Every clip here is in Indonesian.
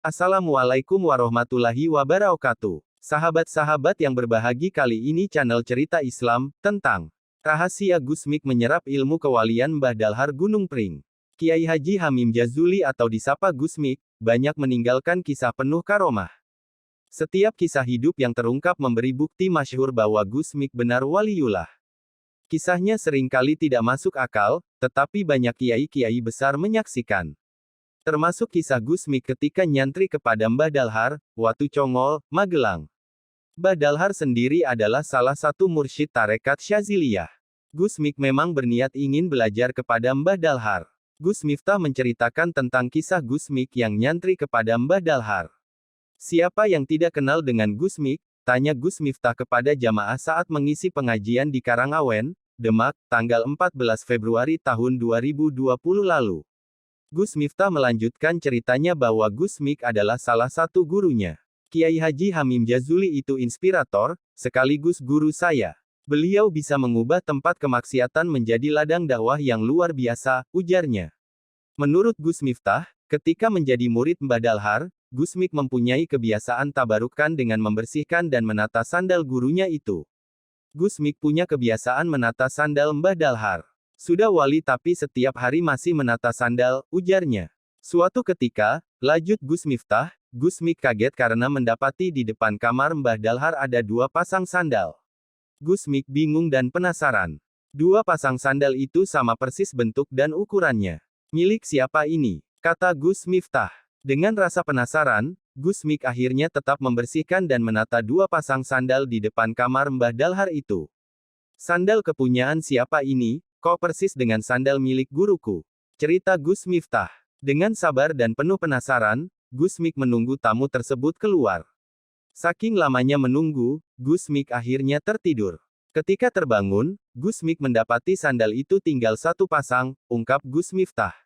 Assalamualaikum warahmatullahi wabarakatuh. Sahabat-sahabat yang berbahagia, kali ini channel cerita Islam, tentang rahasia Gusmik menyerap ilmu kewalian Mbah Dalhar Gunung Pring. Kiai Haji Hamim Jazuli atau disapa Gusmik, banyak meninggalkan kisah penuh karomah. Setiap kisah hidup yang terungkap memberi bukti masyhur bahwa Gusmik benar waliullah. Kisahnya seringkali tidak masuk akal, tetapi banyak kiai-kiai besar menyaksikan. Termasuk kisah Gusmik ketika nyantri kepada Mbah Dalhar, Watu Congol, Magelang. Mbah Dalhar sendiri adalah salah satu mursyid tarekat Syaziliyah. Gusmik memang berniat ingin belajar kepada Mbah Dalhar. Gus Miftah menceritakan tentang kisah Gusmik yang nyantri kepada Mbah Dalhar. Siapa yang tidak kenal dengan Gusmik? Tanya Gus Miftah kepada jamaah saat mengisi pengajian di Karangawen, Demak, tanggal 14 Februari tahun 2020 lalu. Gus Miftah melanjutkan ceritanya bahwa Gusmik adalah salah satu gurunya. Kiai Haji Hamim Jazuli itu inspirator, sekaligus guru saya. Beliau bisa mengubah tempat kemaksiatan menjadi ladang dakwah yang luar biasa, ujarnya. Menurut Gus Miftah, ketika menjadi murid Mbah Dalhar, Gusmik mempunyai kebiasaan tabarukan dengan membersihkan dan menata sandal gurunya itu. Gusmik punya kebiasaan menata sandal Mbah Dalhar. Sudah wali tapi setiap hari masih menata sandal, ujarnya. Suatu ketika, lanjut Gus Miftah, Gusmik kaget karena mendapati di depan kamar Mbah Dalhar ada dua pasang sandal. Gusmik bingung dan penasaran. Dua pasang sandal itu sama persis bentuk dan ukurannya. Milik siapa ini? Kata Gus Miftah. Dengan rasa penasaran, Gusmik akhirnya tetap membersihkan dan menata dua pasang sandal di depan kamar Mbah Dalhar itu. Sandal kepunyaan siapa ini? Kok persis dengan sandal milik guruku? Cerita Gus Miftah. Dengan sabar dan penuh penasaran, Gusmik menunggu tamu tersebut keluar. Saking lamanya menunggu, Gusmik akhirnya tertidur. Ketika terbangun, Gusmik mendapati sandal itu tinggal satu pasang, ungkap Gus Miftah.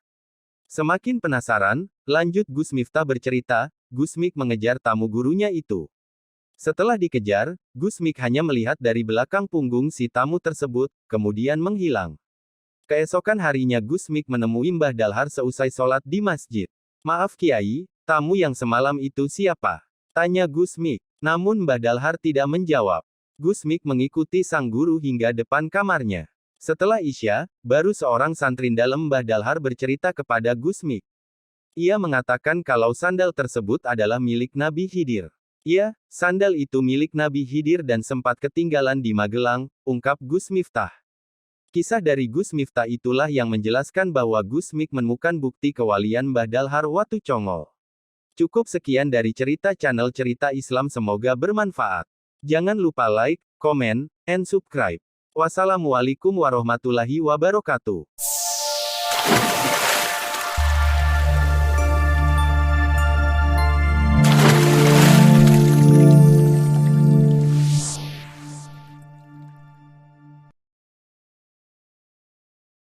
Semakin penasaran, lanjut Gus Miftah bercerita, Gusmik mengejar tamu gurunya itu. Setelah dikejar, Gusmik hanya melihat dari belakang punggung si tamu tersebut, kemudian menghilang. Keesokan harinya Gusmik menemui Mbah Dalhar seusai sholat di masjid. Maaf Kiai, tamu yang semalam itu siapa? Tanya Gusmik. Namun Mbah Dalhar tidak menjawab. Gusmik mengikuti sang guru hingga depan kamarnya. Setelah Isya, baru seorang santri dalam Mbah Dalhar bercerita kepada Gusmik. Ia mengatakan kalau sandal tersebut adalah milik Nabi Khidir. Iya, sandal itu milik Nabi Khidir dan sempat ketinggalan di Magelang, ungkap Gus Miftah. Kisah dari Gus Miftah itulah yang menjelaskan bahwa Gusmik menemukan bukti kewalian Mbah Dalhar Watu Congol. Cukup sekian dari cerita channel Cerita Islam, semoga bermanfaat. Jangan lupa like, comment, and subscribe. Wassalamualaikum warahmatullahi wabarakatuh.